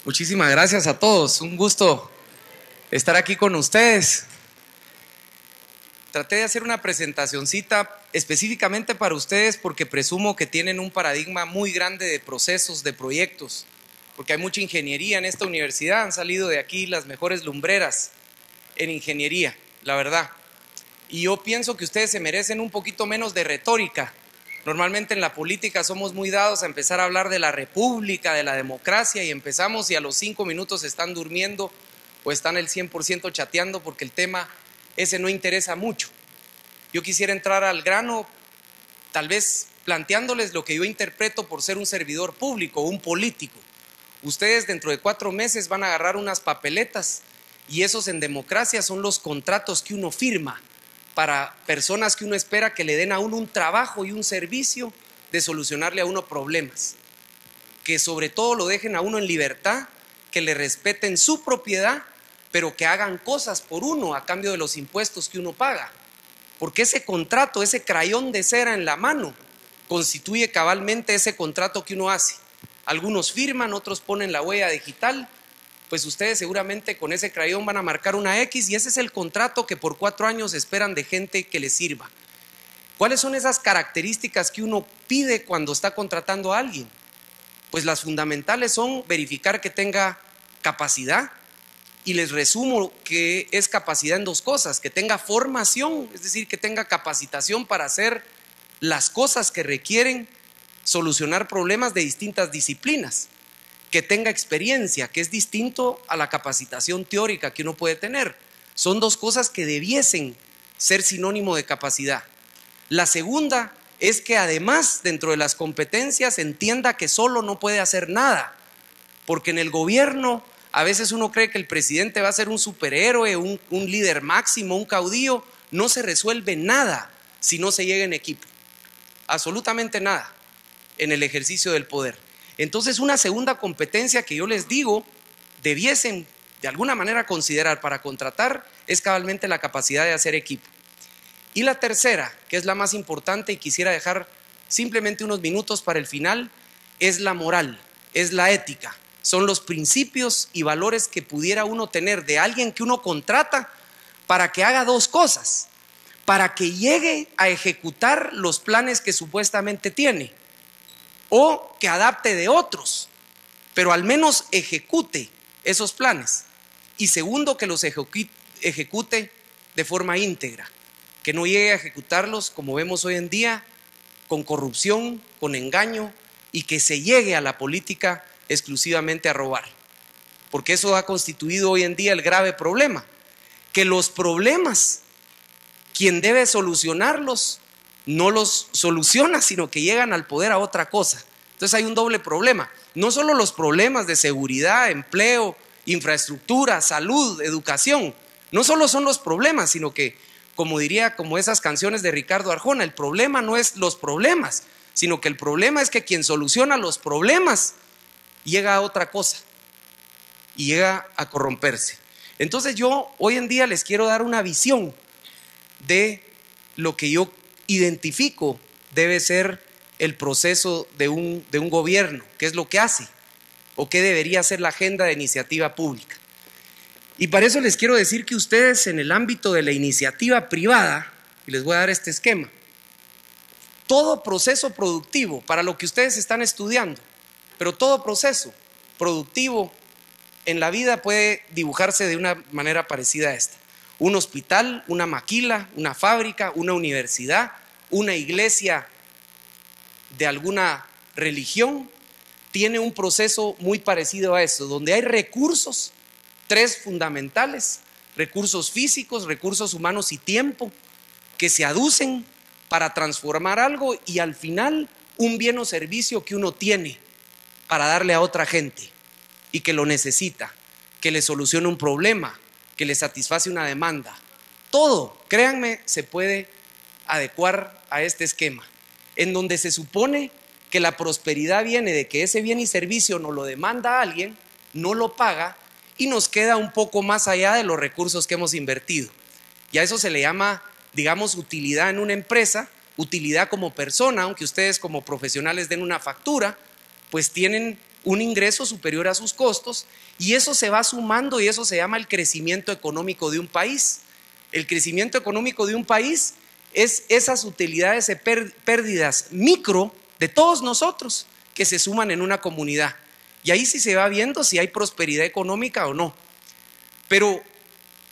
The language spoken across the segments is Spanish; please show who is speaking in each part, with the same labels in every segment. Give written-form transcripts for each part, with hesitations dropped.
Speaker 1: Muchísimas gracias a todos, un gusto estar aquí con ustedes. Traté de hacer una presentacioncita específicamente para ustedes porque presumo que tienen un paradigma muy grande de procesos, de proyectos, porque hay mucha ingeniería en esta universidad, han salido de aquí las mejores lumbreras en ingeniería, la verdad. Y yo pienso que ustedes se merecen un poquito menos de retórica. Normalmente en la política somos muy dados a empezar a hablar de la república, de la democracia, y empezamos y a los 5 minutos están durmiendo o están el 100% chateando porque el tema ese no interesa mucho. Yo quisiera entrar al grano, tal vez planteándoles lo que yo interpreto por ser un servidor público, un político. Ustedes dentro de 4 meses van a agarrar unas papeletas y esos en democracia son los contratos que uno firma para personas que uno espera que le den a uno un trabajo y un servicio de solucionarle a uno problemas. Que sobre todo lo dejen a uno en libertad, que le respeten su propiedad, pero que hagan cosas por uno a cambio de los impuestos que uno paga. Porque ese contrato, ese crayón de cera en la mano, constituye cabalmente ese contrato que uno hace. Algunos firman, otros ponen la huella digital. Pues ustedes seguramente con ese crayón van a marcar una X y ese es el contrato que por 4 años esperan de gente que les sirva. ¿Cuáles son esas características que uno pide cuando está contratando a alguien? Pues las fundamentales son verificar que tenga capacidad, y les resumo que es capacidad en 2 cosas: que tenga formación, es decir, que tenga capacitación para hacer las cosas que requieren solucionar problemas de distintas disciplinas, que tenga experiencia, que es distinto a la capacitación teórica que uno puede tener. Son 2 cosas que debiesen ser sinónimo de capacidad. La segunda es que además dentro de las competencias entienda que solo no puede hacer nada, porque en el gobierno a veces uno cree que el presidente va a ser un superhéroe, un líder máximo, un caudillo. No se resuelve nada si no se llega en equipo, absolutamente nada en el ejercicio del poder. Entonces una segunda competencia que yo les digo debiesen de alguna manera considerar para contratar es cabalmente la capacidad de hacer equipo. Y la tercera, que es la más importante y quisiera dejar simplemente unos minutos para el final, es la moral, es la ética. Son los principios y valores que pudiera uno tener de alguien que uno contrata para que haga 2 cosas: para que llegue a ejecutar los planes que supuestamente tiene, o que adapte de otros, pero al menos ejecute esos planes. Y segundo, que los ejecute de forma íntegra, que no llegue a ejecutarlos, como vemos hoy en día, con corrupción, con engaño, y que se llegue a la política exclusivamente a robar. Porque eso ha constituido hoy en día el grave problema, que los problemas, quien debe solucionarlos, no los soluciona, sino que llegan al poder a otra cosa. Entonces hay un doble problema. No solo los problemas de seguridad, empleo, infraestructura, salud, educación, no solo son los problemas, sino que, como diría, como esas canciones de Ricardo Arjona, el problema no es los problemas, sino que el problema es que quien soluciona los problemas llega a otra cosa y llega a corromperse. Entonces yo hoy en día les quiero dar una visión de lo que yo identifico debe ser el proceso de un gobierno, qué es lo que hace o qué debería ser la agenda de iniciativa pública. Y para eso les quiero decir que ustedes en el ámbito de la iniciativa privada, y les voy a dar este esquema, todo proceso productivo para lo que ustedes están estudiando, pero todo proceso productivo en la vida puede dibujarse de una manera parecida a esta: un hospital, una maquila, una fábrica, una universidad, una iglesia de alguna religión, tiene un proceso muy parecido a eso, donde hay recursos, 3 fundamentales: recursos físicos, recursos humanos y tiempo, que se aducen para transformar algo y al final un bien o servicio que uno tiene para darle a otra gente y que lo necesita, que le solucione un problema, que le satisface una demanda. Todo, créanme, se puede adecuar a este esquema, en donde se supone que la prosperidad viene de que ese bien y servicio nos lo demanda alguien, no lo paga y nos queda un poco más allá de los recursos que hemos invertido. Y a eso se le llama, digamos, utilidad en una empresa, utilidad como persona. Aunque ustedes como profesionales den una factura, pues tienen un ingreso superior a sus costos, y eso se va sumando y eso se llama el crecimiento económico de un país. El crecimiento económico de un país es esas utilidades, pérdidas micro de todos nosotros que se suman en una comunidad. Y ahí sí se va viendo si hay prosperidad económica o no. Pero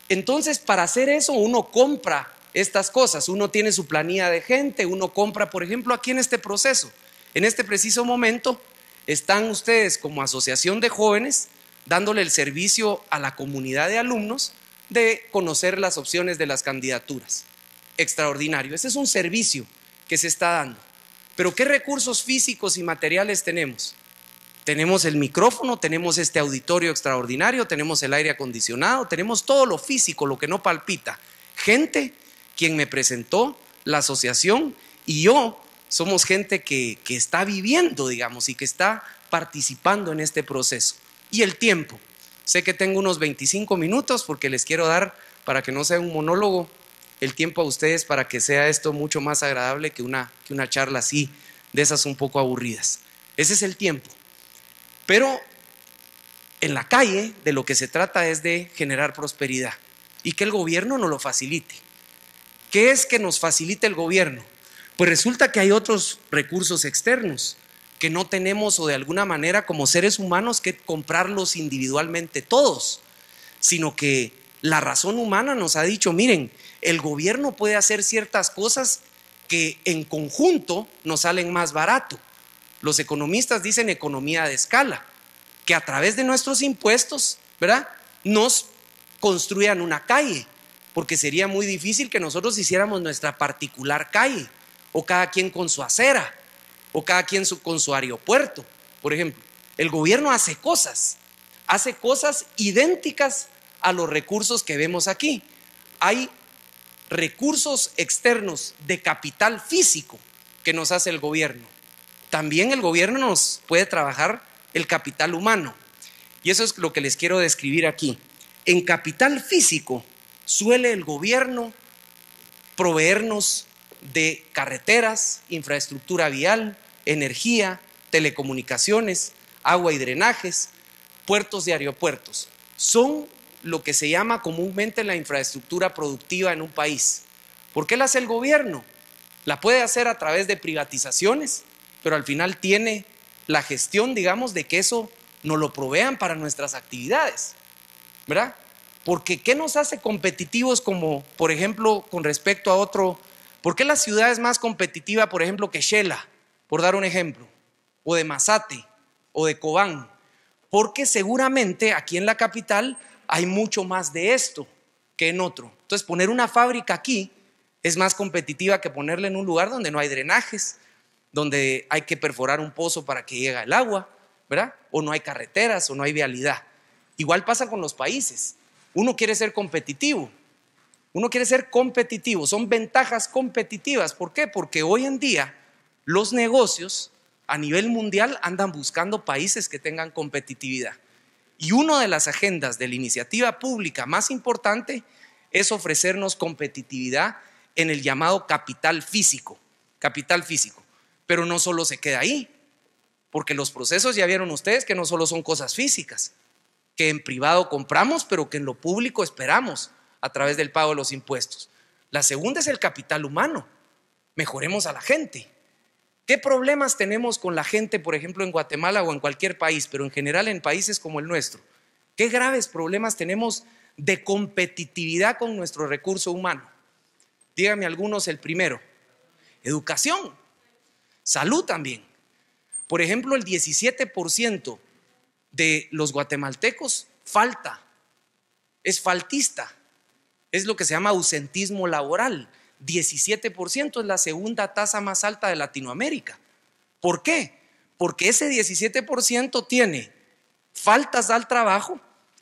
Speaker 1: entonces, para hacer eso uno compra estas cosas, uno tiene su planilla de gente, uno compra, por ejemplo, aquí en este proceso, en este preciso momento, están ustedes como asociación de jóvenes dándole el servicio a la comunidad de alumnos de conocer las opciones de las candidaturas. Extraordinario, ese es un servicio que se está dando. Pero ¿qué recursos físicos y materiales tenemos? Tenemos el micrófono, tenemos este auditorio extraordinario, tenemos el aire acondicionado, tenemos todo lo físico, lo que no palpita. Gente, quien me presentó, la asociación y yo somos gente que está viviendo, digamos, y que está participando en este proceso. Y el tiempo. Sé que tengo unos 25 minutos porque les quiero dar, para que no sea un monólogo, el tiempo a ustedes para que sea esto mucho más agradable que una charla así, de esas un poco aburridas. Ese es el tiempo. Pero en la calle de lo que se trata es de generar prosperidad y que el gobierno nos lo facilite. ¿Qué es que nos facilite el gobierno? Pues resulta que hay otros recursos externos que no tenemos, o de alguna manera como seres humanos, que comprarlos individualmente todos, sino que la razón humana nos ha dicho, miren, el gobierno puede hacer ciertas cosas que en conjunto nos salen más barato. Los economistas dicen economía de escala, que a través de nuestros impuestos, ¿verdad?, nos construyan una calle, porque sería muy difícil que nosotros hiciéramos nuestra particular calle, o cada quien con su acera, o cada quien con su aeropuerto. Por ejemplo, el gobierno hace cosas idénticas a los recursos que vemos aquí. Hay recursos externos de capital físico que nos hace el gobierno. También el gobierno nos puede trabajar el capital humano, y eso es lo que les quiero describir aquí. En capital físico suele el gobierno proveernos de carreteras, infraestructura vial, energía, telecomunicaciones, agua y drenajes, puertos y aeropuertos. Son lo que se llama comúnmente la infraestructura productiva en un país. ¿Por qué la hace el gobierno? La puede hacer a través de privatizaciones, pero al final tiene la gestión, digamos, de que eso nos lo provean para nuestras actividades, ¿verdad? Porque ¿qué nos hace competitivos, como por ejemplo con respecto a otro? ¿Por qué la ciudad es más competitiva, por ejemplo, que Shela, por dar un ejemplo, o de Mazate, o de Cobán? Porque seguramente aquí en la capital hay mucho más de esto que en otro. Entonces, poner una fábrica aquí es más competitiva que ponerla en un lugar donde no hay drenajes, donde hay que perforar un pozo para que llegue el agua, ¿verdad? O no hay carreteras, o no hay vialidad. Igual pasa con los países. Uno quiere ser competitivo. Son ventajas competitivas. ¿Por qué? Porque hoy en día los negocios a nivel mundial andan buscando países que tengan competitividad. Y una de las agendas de la iniciativa pública más importante es ofrecernos competitividad en el llamado capital físico. Pero no solo se queda ahí, porque los procesos, ya vieron ustedes que no solo son cosas físicas, que en privado compramos, pero que en lo público esperamos a través del pago de los impuestos. La segunda es el capital humano. Mejoremos a la gente. ¿Qué problemas tenemos con la gente, por ejemplo, en Guatemala o en cualquier país, pero en general en países como el nuestro? ¿Qué graves problemas tenemos de competitividad con nuestro recurso humano? Díganme algunos. El primero, educación, salud también. Por ejemplo, el 17% de los guatemaltecos es faltista, es lo que se llama ausentismo laboral. 17% es la segunda tasa más alta de Latinoamérica. ¿Por qué? Porque ese 17% tiene faltas al trabajo,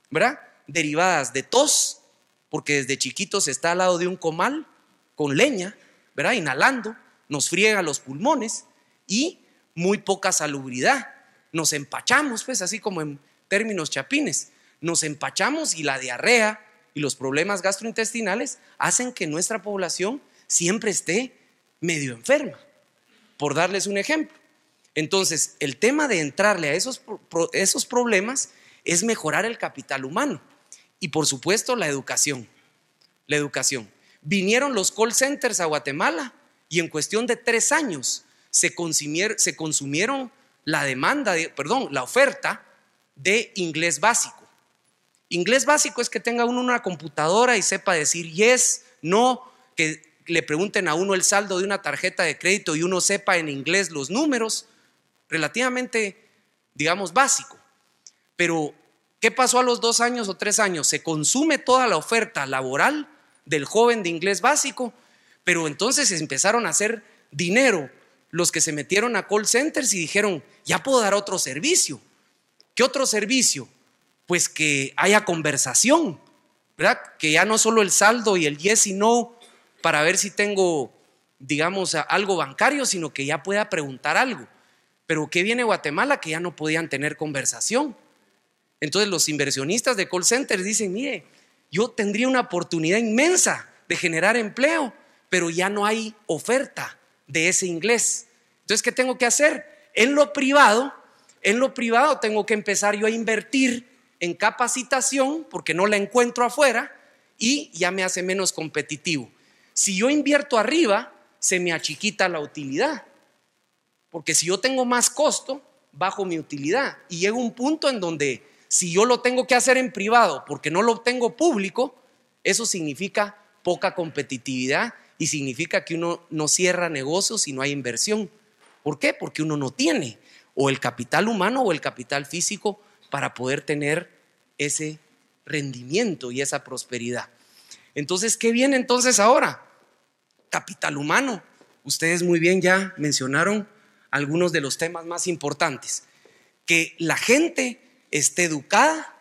Speaker 1: ¿verdad?, derivadas de tos, porque desde chiquitos está al lado de un comal con leña, ¿verdad?, inhalando, nos friega los pulmones, y muy poca salubridad. Nos empachamos, pues, así como en términos chapines, nos empachamos, y la diarrea y los problemas gastrointestinales hacen que nuestra población siempre esté medio enferma, por darles un ejemplo. Entonces, el tema de entrarle a esos problemas es mejorar el capital humano y, por supuesto, la educación. La educación. Vinieron los call centers a Guatemala y en cuestión de 3 años se consumieron la oferta de inglés básico. Inglés básico es que tenga uno una computadora y sepa decir yes, no, que le pregunten a uno el saldo de una tarjeta de crédito y uno sepa en inglés los números, relativamente, digamos, básico. Pero, ¿qué pasó a los 2 años o 3 años? Se consume toda la oferta laboral del joven de inglés básico, pero entonces empezaron a hacer dinero los que se metieron a call centers y dijeron, ya puedo dar otro servicio. ¿Qué otro servicio? Pues que haya conversación, ¿verdad? Que ya no solo el saldo y el yes y no para ver si tengo, digamos, algo bancario, sino que ya pueda preguntar algo. Pero ¿qué viene Guatemala? Que ya no podían tener conversación. Entonces los inversionistas de call centers dicen, mire, yo tendría una oportunidad inmensa de generar empleo, pero ya no hay oferta de ese inglés. Entonces, ¿qué tengo que hacer? En lo privado tengo que empezar yo a invertir en capacitación porque no la encuentro afuera y ya me hace menos competitivo. Si yo invierto arriba, se me achiquita la utilidad, porque si yo tengo más costo, bajo mi utilidad y llega un punto en donde si yo lo tengo que hacer en privado porque no lo tengo público, eso significa poca competitividad y significa que uno no cierra negocios y no hay inversión. ¿Por qué? Porque uno no tiene o el capital humano o el capital físico para poder tener ese rendimiento y esa prosperidad. Entonces, ¿qué viene entonces ahora? Capital humano. Ustedes muy bien ya mencionaron algunos de los temas más importantes. Que la gente esté educada,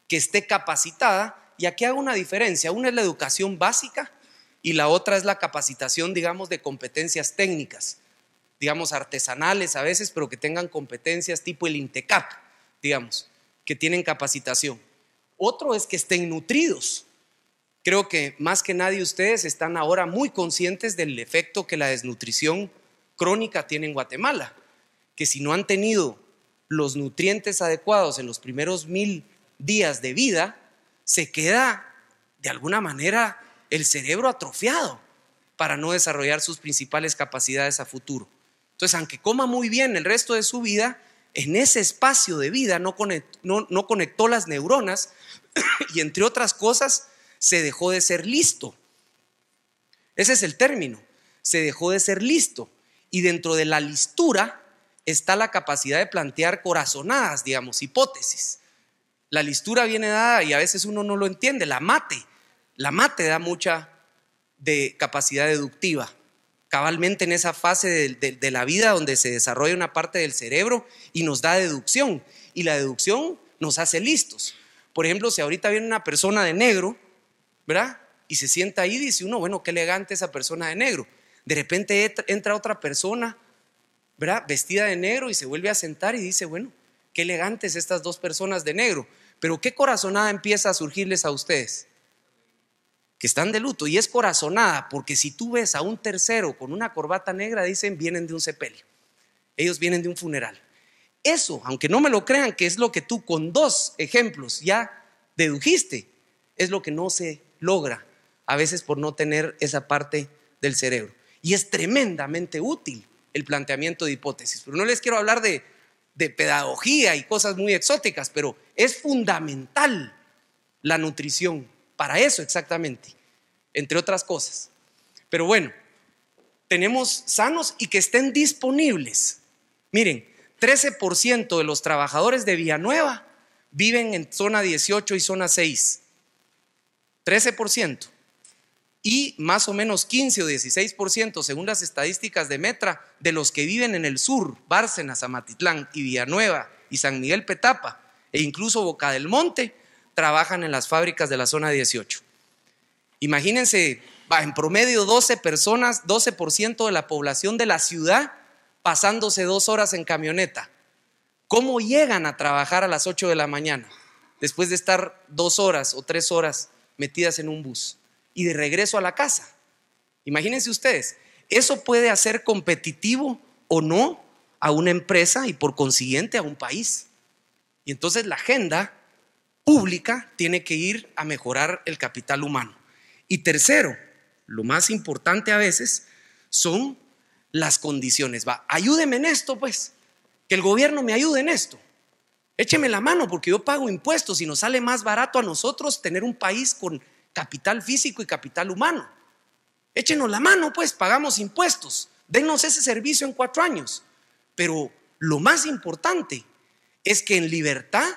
Speaker 1: que esté capacitada, y aquí hago una diferencia. Una es la educación básica y la otra es la capacitación, digamos, de competencias técnicas, digamos, artesanales a veces, pero que tengan competencias tipo el INTECAP, digamos, que tienen capacitación. Otro es que estén nutridos. Creo que más que nadie ustedes están ahora muy conscientes del efecto que la desnutrición crónica tiene en Guatemala, que si no han tenido los nutrientes adecuados en los primeros 1000 días de vida, se queda de alguna manera el cerebro atrofiado para no desarrollar sus principales capacidades a futuro. Entonces, aunque coma muy bien el resto de su vida, en ese espacio de vida no conectó las neuronas y entre otras cosas se dejó de ser listo. Ese es el término, se dejó de ser listo. Y dentro de la listura está la capacidad de plantear corazonadas, digamos, hipótesis. La listura viene dada y a veces uno no lo entiende, la mate da mucha de capacidad deductiva, cabalmente en esa fase de la vida donde se desarrolla una parte del cerebro y nos da deducción, y la deducción nos hace listos. Por ejemplo, si ahorita viene una persona de negro, ¿verdad? Y se sienta ahí, dice uno, bueno, qué elegante esa persona de negro. De repente entra otra persona, ¿verdad?, vestida de negro y se vuelve a sentar y dice, bueno, qué elegantes estas dos personas de negro. Pero ¿qué corazonada empieza a surgirles a ustedes? Que están de luto. Y es corazonada porque si tú ves a un tercero con una corbata negra, dicen, vienen de un sepelio, ellos vienen de un funeral. Eso, aunque no me lo crean, que es lo que tú con 2 ejemplos ya dedujiste, es lo que no se logra a veces por no tener esa parte del cerebro. Y es tremendamente útil el planteamiento de hipótesis. Pero no les quiero hablar de pedagogía y cosas muy exóticas, pero es fundamental la nutrición para eso exactamente, entre otras cosas. Pero bueno, tenemos sanos y que estén disponibles. Miren, 13% de los trabajadores de Villanueva viven en zona 18 y zona 6. 13%. Y más o menos 15 o 16%, según las estadísticas de Metra, de los que viven en el sur, Bárcenas, Amatitlán y Villanueva y San Miguel Petapa e incluso Boca del Monte, trabajan en las fábricas de la zona 18. Imagínense, en promedio 12 personas, 12% de la población de la ciudad pasándose 2 horas en camioneta. ¿Cómo llegan a trabajar a las 8 de la mañana después de estar 2 horas o 3 horas metidas en un bus y de regreso a la casa? Imagínense ustedes, ¿eso puede hacer competitivo o no a una empresa y por consiguiente a un país. Y entonces la agenda pública tiene que ir a mejorar el capital humano. Y tercero, lo más importante a veces son las condiciones. Ayúdeme en esto, pues, que el gobierno me ayude en esto. Écheme la mano porque yo pago impuestos y nos sale más barato a nosotros tener un país con capital físico y capital humano. Échenos la mano, pues, pagamos impuestos, dennos ese servicio en 4 años. Pero lo más importante es que en libertad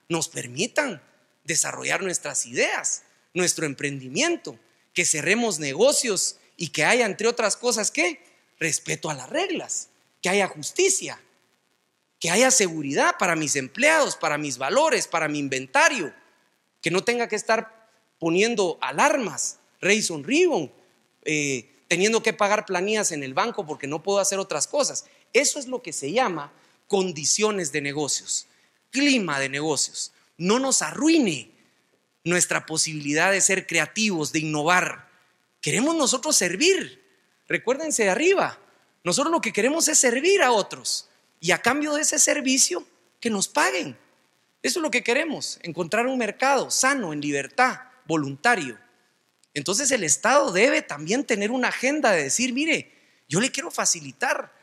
Speaker 1: nos permitan desarrollar nuestras ideas, nuestro emprendimiento, que cerremos negocios y que haya, entre otras cosas, ¿qué? Respeto a las reglas, que haya justicia, que haya seguridad para mis empleados, para mis valores, para mi inventario, que no tenga que estar poniendo alarmas, Reason Ribbon, teniendo que pagar planillas en el banco porque no puedo hacer otras cosas. Eso es lo que se llama condiciones de negocios, clima de negocios. No nos arruine nuestra posibilidad de ser creativos, de innovar. Queremos nosotros servir. Recuérdense de arriba, nosotros lo que queremos es servir a otros y a cambio de ese servicio que nos paguen. Eso es lo que queremos, encontrar un mercado sano, en libertad, voluntario. Entonces el Estado debe también tener una agenda de decir, mire, yo le quiero facilitar,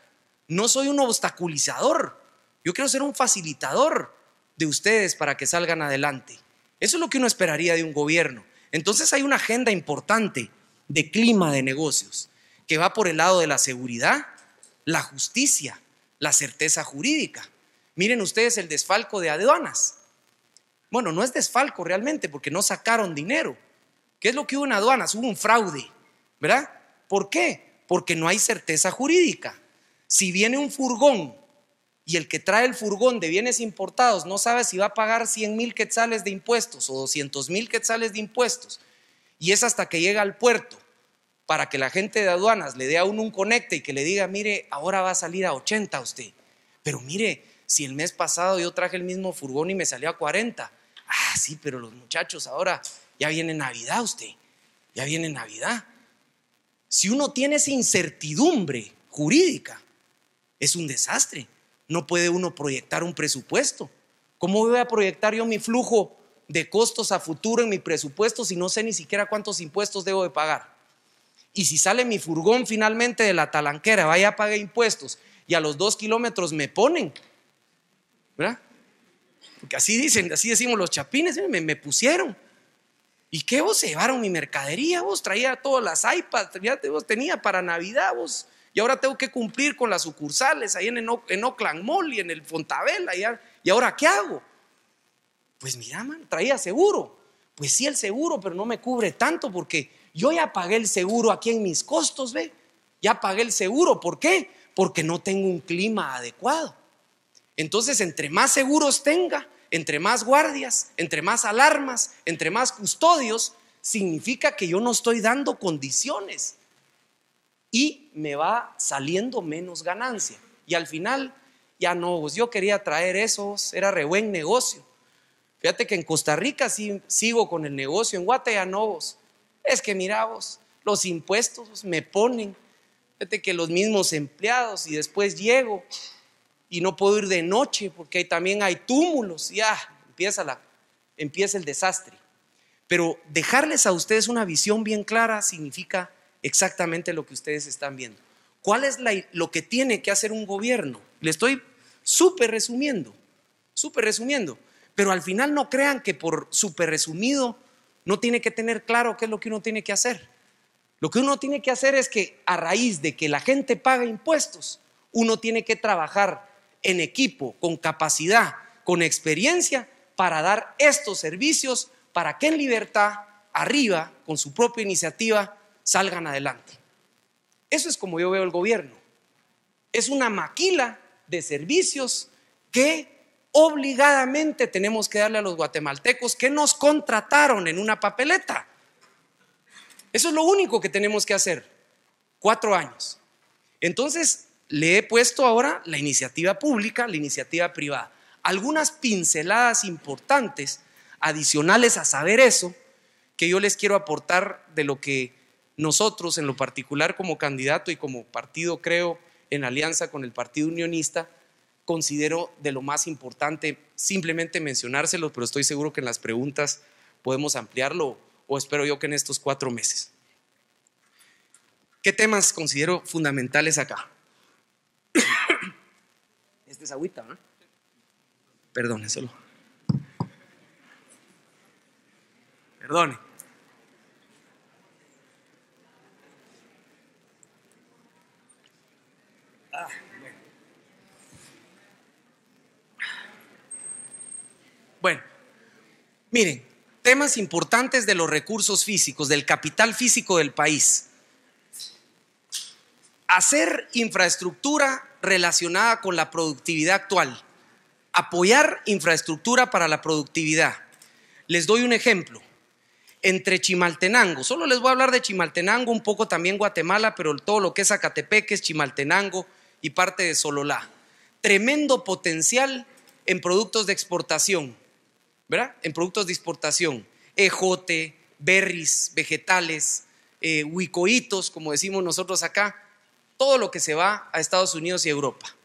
Speaker 1: no soy un obstaculizador, yo quiero ser un facilitador de ustedes para que salgan adelante. Eso es lo que uno esperaría de un gobierno. Entonces hay una agenda importante de clima de negocios que va por el lado de la seguridad, la justicia, la certeza jurídica. Miren ustedes el desfalco de aduanas. Bueno, no es desfalco realmente porque no sacaron dinero. ¿Qué es lo que hubo en aduanas? Hubo un fraude, ¿verdad? ¿Por qué? Porque no hay certeza jurídica. Si viene un furgón y el que trae el furgón de bienes importados no sabe si va a pagar 100,000 quetzales de impuestos o 200,000 quetzales de impuestos, y es hasta que llega al puerto para que la gente de aduanas le dé a uno un conecte y que le diga, mire, ahora va a salir a 80 usted, pero mire, si el mes pasado yo traje el mismo furgón y me salió a 40. Ah, sí, pero los muchachos ahora ya viene Navidad usted, ya viene Navidad. Si uno tiene esa incertidumbre jurídica, es un desastre. No puede uno proyectar un presupuesto. ¿Cómo voy a proyectar yo mi flujo de costos a futuro en mi presupuesto si no sé ni siquiera cuántos impuestos debo de pagar? Y si sale mi furgón finalmente de la talanquera, vaya a pagar impuestos y a los 2 kilómetros me ponen, ¿verdad? Porque así dicen, así decimos los chapines, me pusieron. ¿Y qué vos? Se llevaron mi mercadería, vos traía todas las iPads, vos tenía para Navidad, vos. Y ahora tengo que cumplir con las sucursales ahí en Oakland Mall y en el Fontavela. ¿Y ahora qué hago? Pues mira, man, traía seguro. Pues sí, el seguro, pero no me cubre tanto porque yo ya pagué el seguro aquí en mis costos, ¿ve? Ya pagué el seguro. ¿Por qué? Porque no tengo un clima adecuado. Entonces, entre más seguros tenga, entre más guardias, entre más alarmas, entre más custodios, significa que yo no estoy dando condiciones y me va saliendo menos ganancia. Y al final, ya no, vos, yo quería traer eso, era re buen negocio. Fíjate que en Costa Rica sí sigo con el negocio, en Guate ya no, vos. Es que mira vos, los impuestos me ponen, fíjate que los mismos empleados, y después llego y no puedo ir de noche porque ahí también hay túmulos, ya empieza el desastre. Pero dejarles a ustedes una visión bien clara significa exactamente lo que ustedes están viendo. ¿Cuál es lo que tiene que hacer un gobierno? Le estoy súper resumiendo, pero al final no crean que por súper resumido no tiene que tener claro qué es lo que uno tiene que hacer. Lo que uno tiene que hacer es que a raíz de que la gente paga impuestos, uno tiene que trabajar en equipo, con capacidad, con experiencia para dar estos servicios para que en libertad, arriba, con su propia iniciativa, salgan adelante. Eso es como yo veo el gobierno. Es una maquila de servicios que obligadamente tenemos que darle a los guatemaltecos que nos contrataron en una papeleta. Eso es lo único que tenemos que hacer. 4 años. Entonces, le he puesto ahora la iniciativa pública, la iniciativa privada. Algunas pinceladas importantes adicionales a saber eso, que yo les quiero aportar de lo que nosotros en lo particular como candidato y como partido, creo, en alianza con el Partido Unionista, considero de lo más importante simplemente mencionárselo, pero estoy seguro que en las preguntas podemos ampliarlo, o espero yo que en estos 4 meses. ¿Qué temas considero fundamentales acá? Este es agüita, ¿no? Perdóneselo. Perdone. Bueno, miren, temas importantes de los recursos físicos, del capital físico del país. Hacer infraestructura relacionada con la productividad actual. Apoyar infraestructura para la productividad. Les doy un ejemplo. Entre Chimaltenango, solo les voy a hablar de Chimaltenango, un poco también Guatemala, pero todo lo que es Zacatepeques, Chimaltenango y parte de Sololá. Tremendo potencial en productos de exportación, ¿verdad? En productos de exportación. Ejote, berries, vegetales, huicoitos, como decimos nosotros acá, todo lo que se va a Estados Unidos y Europa.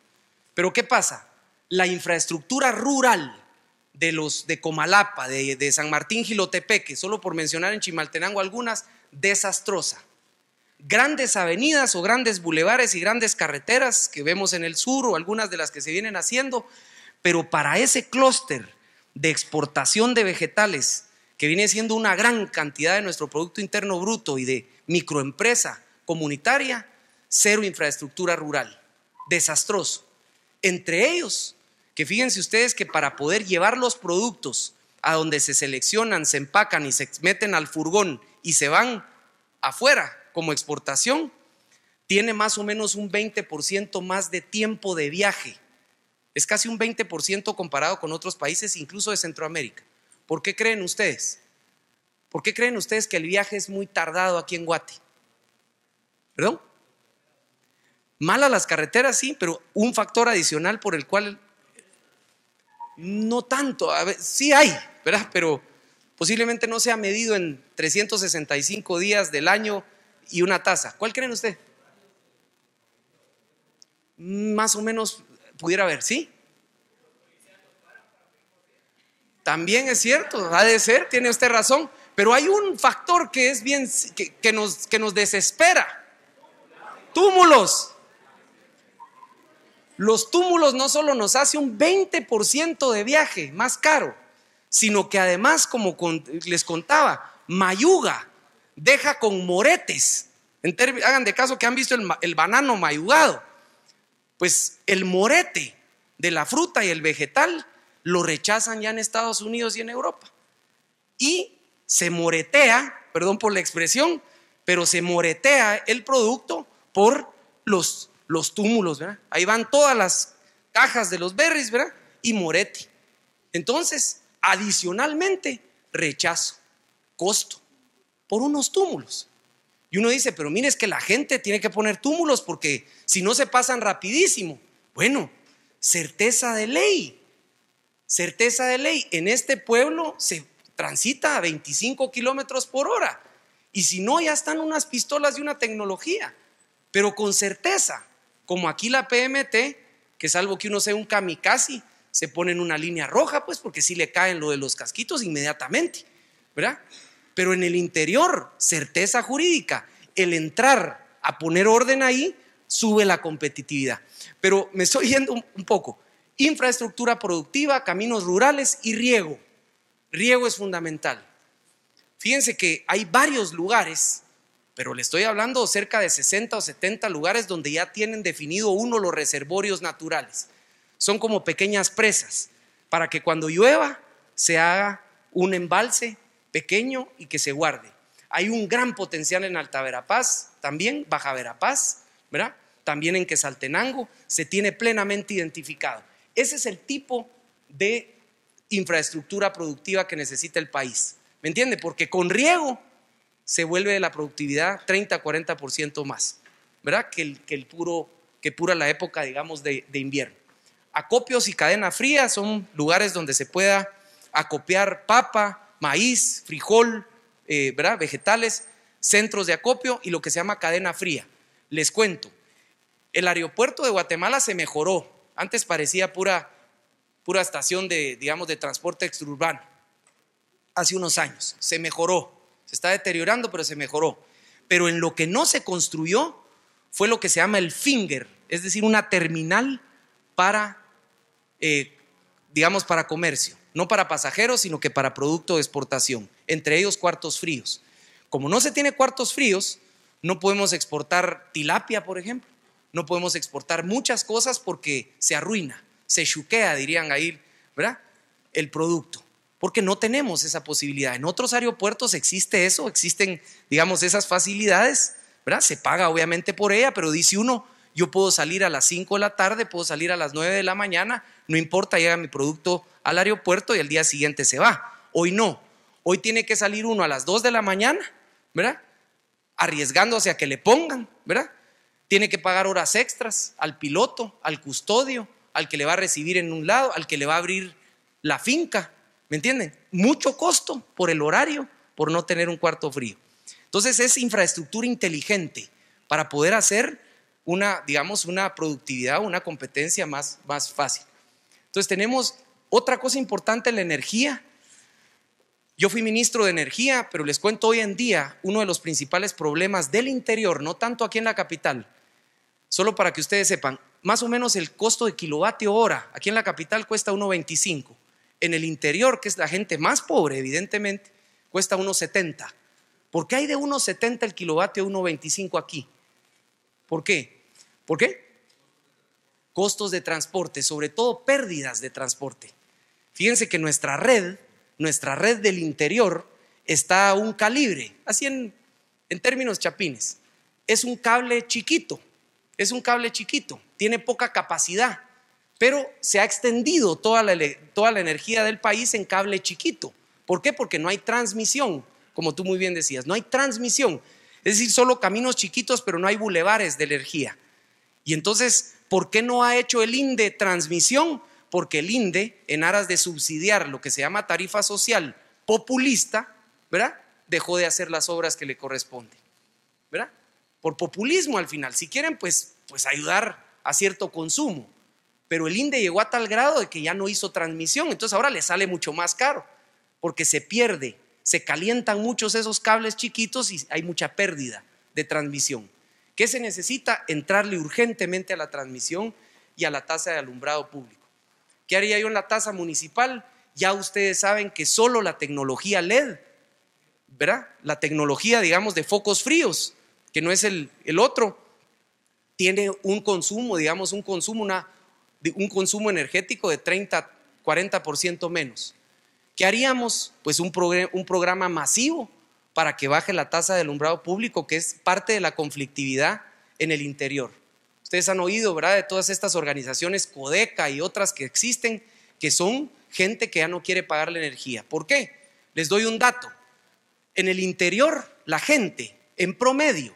Speaker 1: Pero ¿qué pasa? La infraestructura rural de Comalapa, de San Martín Jilotepeque, solo por mencionar en Chimaltenango algunas, desastrosa. Grandes avenidas o grandes bulevares y grandes carreteras que vemos en el sur o algunas de las que se vienen haciendo, pero para ese clúster de exportación de vegetales que viene siendo una gran cantidad de nuestro Producto Interno Bruto y de microempresa comunitaria, cero infraestructura rural, desastroso. Entre ellos, que fíjense ustedes que para poder llevar los productos a donde se seleccionan, se empacan y se meten al furgón y se van afuera como exportación, tiene más o menos un 20% más de tiempo de viaje. Es casi un 20% comparado con otros países, incluso de Centroamérica. ¿Por qué creen ustedes? ¿Por qué creen ustedes que el viaje es muy tardado aquí en Guate? ¿Perdón? Malas las carreteras, sí, pero un factor adicional por el cual no tanto, a ver, sí hay, ¿verdad? Pero posiblemente no se ha medido en 365 días del año y una tasa. ¿Cuál creen ustedes? Más o menos pudiera haber, ¿sí? También es cierto, ha de ser, tiene usted razón, pero hay un factor que es bien, que nos desespera. Túmulos. Los túmulos no solo nos hace un 20% de viaje más caro, sino que además, como les contaba, mayuga, deja con moretes. Hagan de caso que han visto el banano mayugado. Pues el morete de la fruta y el vegetal lo rechazan ya en Estados Unidos y en Europa. Y se moretea, perdón por la expresión, pero se moretea el producto por los túmulos, ¿verdad? Ahí van todas las cajas de los berries, ¿verdad? Y morete. Entonces, adicionalmente, rechazo, costo, por unos túmulos. Y uno dice, pero mire, es que la gente tiene que poner túmulos porque si no se pasan rapidísimo. Bueno, certeza de ley. Certeza de ley. En este pueblo se transita a 25 kilómetros por hora. Y si no, ya están unas pistolas y una tecnología. Pero con certeza, como aquí la PMT, que salvo que uno sea un kamikaze, se pone en una línea roja, pues porque sí le caen lo de los casquitos inmediatamente, ¿verdad? Pero en el interior, certeza jurídica, el entrar a poner orden ahí, sube la competitividad. Pero me estoy yendo un poco. Infraestructura productiva, caminos rurales y riego. Riego es fundamental. Fíjense que hay varios lugares, pero le estoy hablando cerca de 60 o 70 lugares donde ya tienen definido uno los reservorios naturales. Son como pequeñas presas para que cuando llueva se haga un embalse pequeño y que se guarde. Hay un gran potencial en Alta Verapaz, también Baja Verapaz, ¿verdad? También en Quetzaltenango se tiene plenamente identificado. Ese es el tipo de infraestructura productiva que necesita el país. ¿Me entiende? Porque con riego se vuelve la productividad 30-40% más, ¿verdad? Que pura la época, digamos, de invierno. Acopios y cadena fría son lugares donde se pueda acopiar papa, maíz, frijol, ¿verdad? Vegetales, centros de acopio y lo que se llama cadena fría. Les cuento, el aeropuerto de Guatemala se mejoró, Antes parecía pura estación de, digamos, de transporte extraurbano. Hace unos años se mejoró, se está deteriorando, pero se mejoró. Pero en lo que no se construyó fue lo que se llama el finger, es decir, una terminal para, digamos, para comercio, no para pasajeros, sino que para producto de exportación, entre ellos cuartos fríos. Como no se tiene cuartos fríos, no podemos exportar tilapia, por ejemplo, no podemos exportar muchas cosas porque se arruina, se chuquea, dirían ahí, ¿verdad? El producto, porque no tenemos esa posibilidad. En otros aeropuertos existe eso, existen, digamos, esas facilidades, ¿verdad? Se paga obviamente por ella, pero dice uno, yo puedo salir a las 5 de la tarde, puedo salir a las 9 de la mañana, no importa, llega mi producto al aeropuerto y al día siguiente se va. Hoy no, hoy tiene que salir uno a las 2 de la mañana, ¿verdad? Arriesgándose a que le pongan, ¿verdad? Tiene que pagar horas extras al piloto, al custodio, al que le va a recibir en un lado, al que le va a abrir la finca, ¿me entienden? Mucho costo por el horario, por no tener un cuarto frío. Entonces es infraestructura inteligente para poder hacer una, digamos, una productividad, una competencia más fácil. Entonces tenemos otra cosa importante en la energía. Yo fui ministro de energía, pero les cuento hoy en día uno de los principales problemas del interior, no tanto aquí en la capital, solo para que ustedes sepan, más o menos el costo de kilovatio hora aquí en la capital cuesta 1.25. En el interior, que es la gente más pobre, evidentemente, cuesta 1.70. ¿Por qué hay de 1.70 el kilovatio a 1.25 aquí? ¿Por qué? ¿Por qué? Costos de transporte, sobre todo pérdidas de transporte. Fíjense que nuestra red del interior está a un calibre, así en términos chapines. Es un cable chiquito, tiene poca capacidad, pero se ha extendido toda la energía del país en cable chiquito. ¿Por qué? Porque no hay transmisión, como tú muy bien decías, no hay transmisión. Es decir, solo caminos chiquitos, pero no hay bulevares de energía. Y entonces, ¿por qué no ha hecho el INDE transmisión? Porque el INDE, en aras de subsidiar lo que se llama tarifa social populista, ¿verdad?, dejó de hacer las obras que le corresponden, ¿verdad? Por populismo al final. Si quieren, pues ayudar a cierto consumo. Pero el INDE llegó a tal grado de que ya no hizo transmisión. Entonces ahora le sale mucho más caro, porque se pierde, se calientan muchos esos cables chiquitos y hay mucha pérdida de transmisión. ¿Qué se necesita? Entrarle urgentemente a la transmisión y a la tasa de alumbrado público. ¿Qué haría yo en la tasa municipal? Ya ustedes saben que solo la tecnología LED, ¿verdad?, la tecnología, digamos, de focos fríos, que no es el otro, tiene un consumo, digamos, un consumo energético de 30-40% menos. ¿Qué haríamos? Pues un programa masivo para que baje la tasa de alumbrado público, que es parte de la conflictividad en el interior. Ustedes han oído, ¿verdad?, de todas estas organizaciones, Codeca y otras que existen, que son gente que ya no quiere pagar la energía. ¿Por qué? Les doy un dato. En el interior, la gente, en promedio,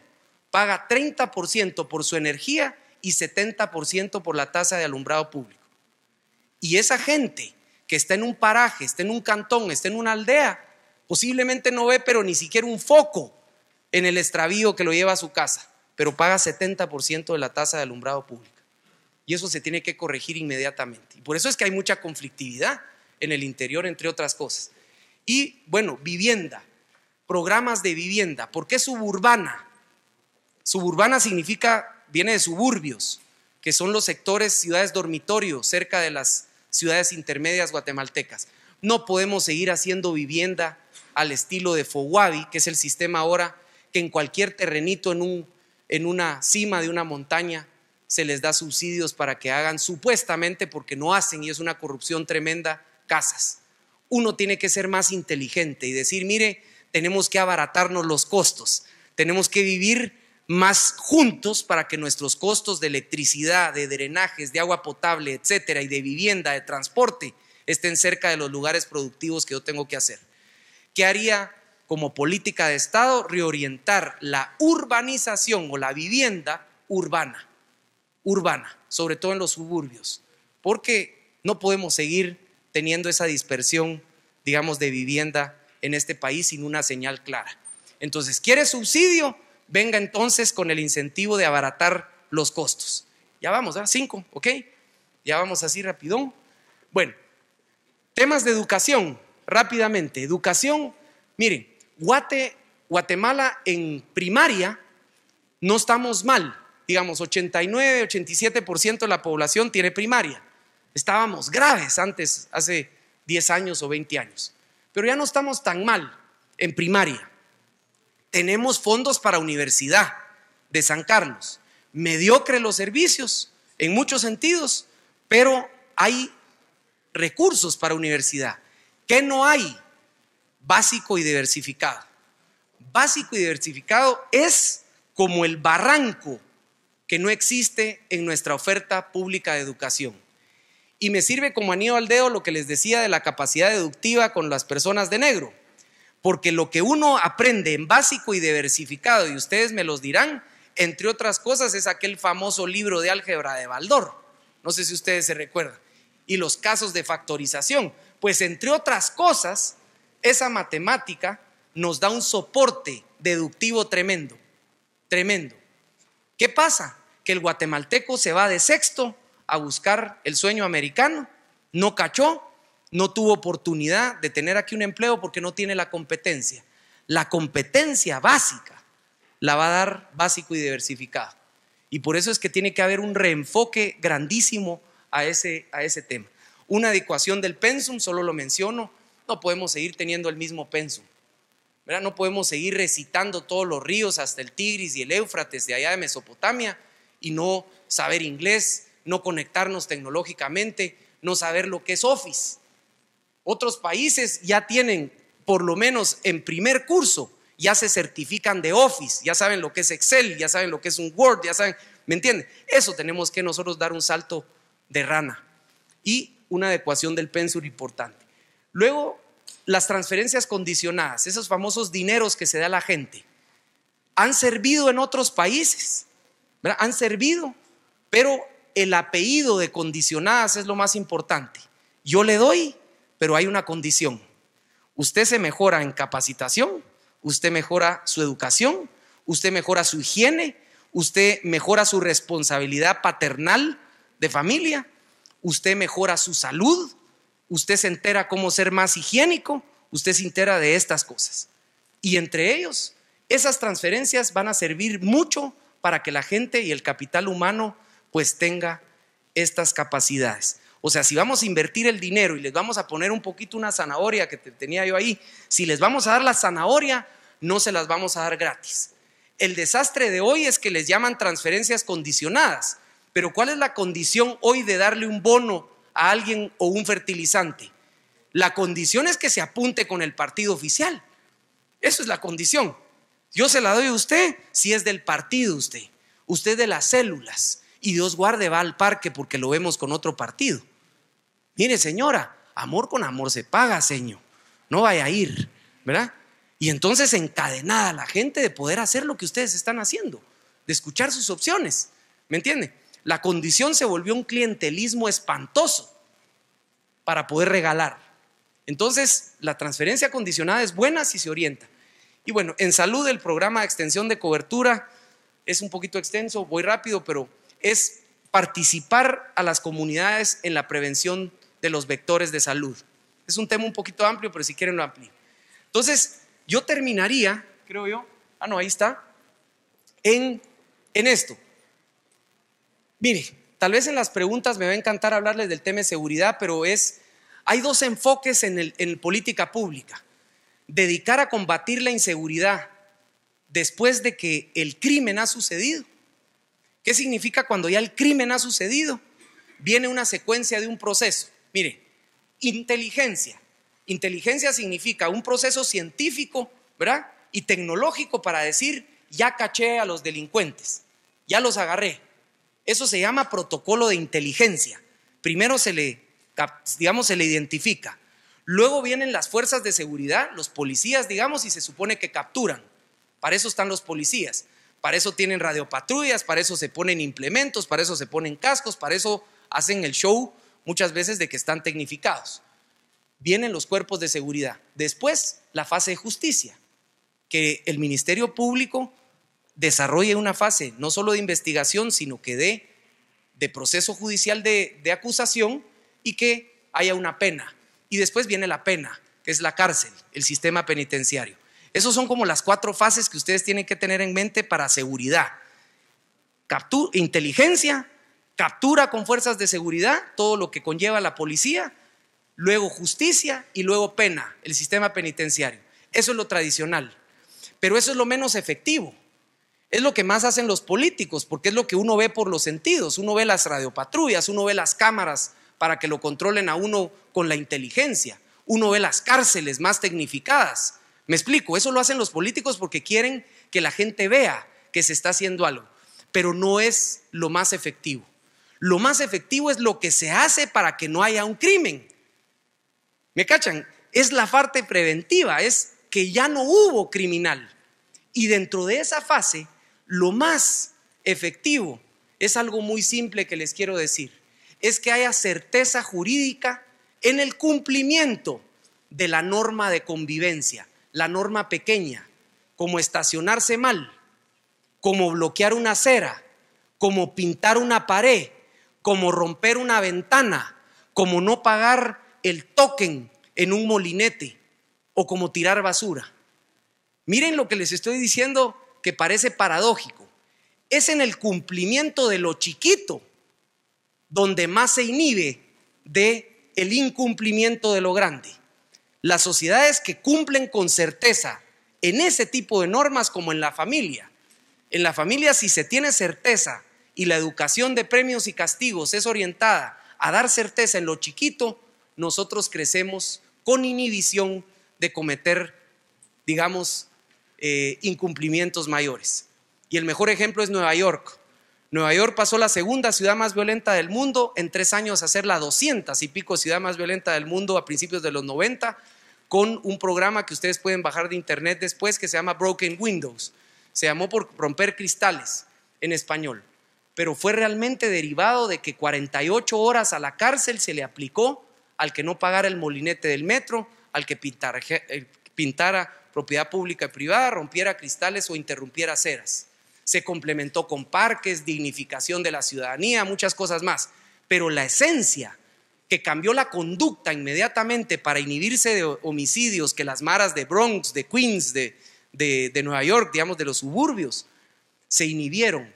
Speaker 1: paga 30% por su energía y 70% por la tasa de alumbrado público. Y esa gente que está en un paraje, está en un cantón, está en una aldea, posiblemente no ve pero ni siquiera un foco en el extravío que lo lleva a su casa, pero paga 70% de la tasa de alumbrado público. Y eso se tiene que corregir inmediatamente. Y por eso es que hay mucha conflictividad en el interior, entre otras cosas. Y bueno, vivienda, programas de vivienda. ¿Por qué suburbana? Suburbana viene de suburbios, que son los sectores, ciudades dormitorio, cerca de las ciudades intermedias guatemaltecas. No podemos seguir haciendo vivienda al estilo de Foguavi, que es el sistema ahora que en cualquier terrenito en una cima de una montaña se les da subsidios para que hagan, supuestamente, porque no hacen, y es una corrupción tremenda, casas. Uno tiene que ser más inteligente y decir, mire, tenemos que abaratarnos los costos, tenemos que vivir más juntos para que nuestros costos de electricidad, de drenajes, de agua potable, etcétera, y de vivienda, de transporte, estén cerca de los lugares productivos que yo tengo que hacer. ¿Qué haría como política de Estado? Reorientar la urbanización o la vivienda urbana, sobre todo en los suburbios, porque no podemos seguir teniendo esa dispersión, digamos, de vivienda en este país sin una señal clara. Entonces, ¿quiere subsidio? Venga entonces con el incentivo de abaratar los costos. Ya vamos, 5, ¿ok? Ya vamos así rapidón. Bueno, temas de educación, rápidamente. Educación, miren, Guatemala en primaria no estamos mal. Digamos, 89, 87% de la población tiene primaria. Estábamos graves antes, hace 10 años o 20 años. Pero ya no estamos tan mal en primaria. Tenemos fondos para Universidad de San Carlos. Mediocre los servicios en muchos sentidos, pero hay recursos para universidad. ¿Qué no hay? Básico y diversificado. Básico y diversificado es como el barranco que no existe en nuestra oferta pública de educación. Y me sirve como anillo al dedo lo que les decía de la capacidad deductiva con las personas de negro, porque lo que uno aprende en básico y diversificado, y ustedes me los dirán, entre otras cosas, es aquel famoso libro de álgebra de Baldor. No sé si ustedes se recuerdan. Y los casos de factorización. Pues entre otras cosas, esa matemática nos da un soporte deductivo tremendo. Tremendo. ¿Qué pasa? Que el guatemalteco se va de sexto a buscar el sueño americano, no cachó, no tuvo oportunidad de tener aquí un empleo porque no tiene la competencia. La competencia básica la va a dar básico y diversificado. Y por eso es que tiene que haber un reenfoque grandísimo a ese tema. Una adecuación del pensum, solo lo menciono, no podemos seguir teniendo el mismo pensum, ¿verdad? No podemos seguir recitando todos los ríos hasta el Tigris y el Éufrates de allá de Mesopotamia y no saber inglés, no conectarnos tecnológicamente, no saber lo que es Office. Otros países ya tienen, por lo menos en primer curso, ya se certifican de Office, ya saben lo que es Excel, ya saben lo que es un Word, ya saben, ¿me entienden? Eso tenemos que nosotros dar un salto de rana y una adecuación del pensum importante. Luego, las transferencias condicionadas, esos famosos dineros que se da a la gente, han servido en otros países, ¿verdad? Han servido, pero el apellido de condicionadas es lo más importante. Yo le doy, pero hay una condición. Usted se mejora en capacitación, usted mejora su educación, usted mejora su higiene, usted mejora su responsabilidad paternal de familia, usted mejora su salud, usted se entera cómo ser más higiénico, usted se entera de estas cosas. Y entre ellos, esas transferencias van a servir mucho para que la gente y el capital humano pues tenga estas capacidades. O sea, si vamos a invertir el dinero y les vamos a poner un poquito una zanahoria que tenía yo ahí, si les vamos a dar la zanahoria, no se las vamos a dar gratis. El desastre de hoy es que les llaman transferencias condicionadas. Pero ¿cuál es la condición hoy de darle un bono a alguien o un fertilizante? La condición es que se apunte con el partido oficial. Eso es la condición. Yo se la doy a usted si es del partido usted. Usted de las células. Y Dios guarde, va al parque porque lo vemos con otro partido. Mire, señora, amor con amor se paga, señor. No vaya a ir, ¿verdad? Y entonces encadenada la gente de poder hacer lo que ustedes están haciendo, de escuchar sus opciones. ¿Me entiende? La condición se volvió un clientelismo espantoso para poder regalar. Entonces, la transferencia condicionada es buena si se orienta. Y bueno, en salud el programa de extensión de cobertura es un poquito extenso, voy rápido, pero es participar a las comunidades en la prevención de los vectores de salud. Es un tema un poquito amplio, pero si quieren lo amplío. Entonces, yo terminaría, creo yo, ahí está, en esto. Mire, tal vez en las preguntas me va a encantar hablarles del tema de seguridad, pero hay dos enfoques en política pública. Dedicar a combatir la inseguridad después de que el crimen ha sucedido. ¿Qué significa cuando ya el crimen ha sucedido? Viene una secuencia de un proceso. Mire, inteligencia. Inteligencia significa un proceso científico, ¿verdad? Y tecnológico para decir, ya caché a los delincuentes, ya los agarré. Eso se llama protocolo de inteligencia. Primero se le identifica. Luego vienen las fuerzas de seguridad, los policías, y se supone que capturan. Para eso están los policías. Para eso tienen radiopatrullas, para eso se ponen implementos, para eso se ponen cascos, para eso hacen el show muchas veces de que están tecnificados. Vienen los cuerpos de seguridad. Después, la fase de justicia, que el Ministerio Público desarrolle una fase no solo de investigación, sino que de proceso judicial de acusación y que haya una pena. Y después viene la pena, que es la cárcel, el sistema penitenciario. Esas son como las 4 fases que ustedes tienen que tener en mente para seguridad. Inteligencia, captura con fuerzas de seguridad, todo lo que conlleva la policía, luego justicia y luego pena, el sistema penitenciario. Eso es lo tradicional, pero eso es lo menos efectivo. Es lo que más hacen los políticos, porque es lo que uno ve por los sentidos. Uno ve las radiopatrullas, uno ve las cámaras para que lo controlen a uno con la inteligencia. Uno ve las cárceles más tecnificadas. Me explico, eso lo hacen los políticos porque quieren que la gente vea que se está haciendo algo, pero no es lo más efectivo. Lo más efectivo es lo que se hace para que no haya un crimen. ¿Me cachan? Es la parte preventiva, es que ya no hubo criminal. Y dentro de esa fase, lo más efectivo es algo muy simple que les quiero decir. Es que haya certeza jurídica en el cumplimiento de la norma de convivencia, la norma pequeña, como estacionarse mal, como bloquear una acera, como pintar una pared, como romper una ventana, como no pagar el token en un molinete o como tirar basura. Miren lo que les estoy diciendo que parece paradójico. Es en el cumplimiento de lo chiquito donde más se inhibe de el incumplimiento de lo grande. Las sociedades que cumplen con certeza en ese tipo de normas, como en la familia, si se tiene certeza y la educación de premios y castigos es orientada a dar certeza en lo chiquito, nosotros crecemos con inhibición de cometer, digamos, incumplimientos mayores. Y el mejor ejemplo es Nueva York. Nueva York pasó la segunda ciudad más violenta del mundo en 3 años a ser la 200 y pico ciudad más violenta del mundo a principios de los 90, con un programa que ustedes pueden bajar de internet después que se llama Broken Windows. Se llamó por romper cristales en español, pero fue realmente derivado de que 48 horas a la cárcel se le aplicó al que no pagara el molinete del metro, al que pintara propiedad pública y privada, rompiera cristales o interrumpiera aceras. Se complementó con parques, dignificación de la ciudadanía, muchas cosas más. Pero la esencia que cambió la conducta inmediatamente para inhibirse de homicidios que las maras de Bronx, de Queens, de Nueva York, digamos de los suburbios, se inhibieron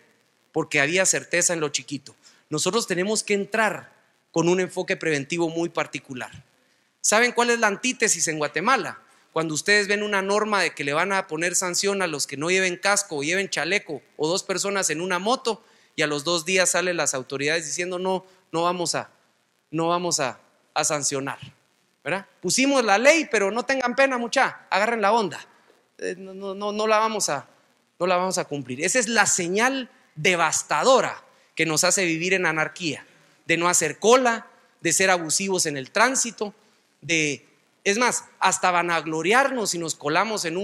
Speaker 1: porque había certeza en lo chiquito. Nosotros tenemos que entrar con un enfoque preventivo muy particular. ¿Saben cuál es la antítesis en Guatemala? Cuando ustedes ven una norma de que le van a poner sanción a los que no lleven casco o lleven chaleco o 2 personas en una moto, y a los 2 días salen las autoridades diciendo no vamos a sancionar, ¿verdad? Pusimos la ley, pero no tengan pena, mucha, agarren la onda, no la vamos a cumplir. Esa es la señal devastadora que nos hace vivir en anarquía, de no hacer cola, de ser abusivos en el tránsito, es más, hasta vanagloriarnos si nos colamos en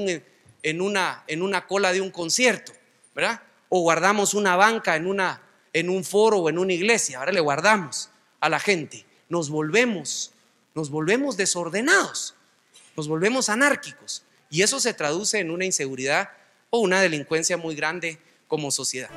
Speaker 1: una cola de un concierto, ¿verdad? O guardamos una banca en un foro o en una iglesia, ahora le guardamos a la gente. Nos volvemos desordenados, nos volvemos anárquicos, y eso se traduce en una inseguridad o una delincuencia muy grande como sociedad.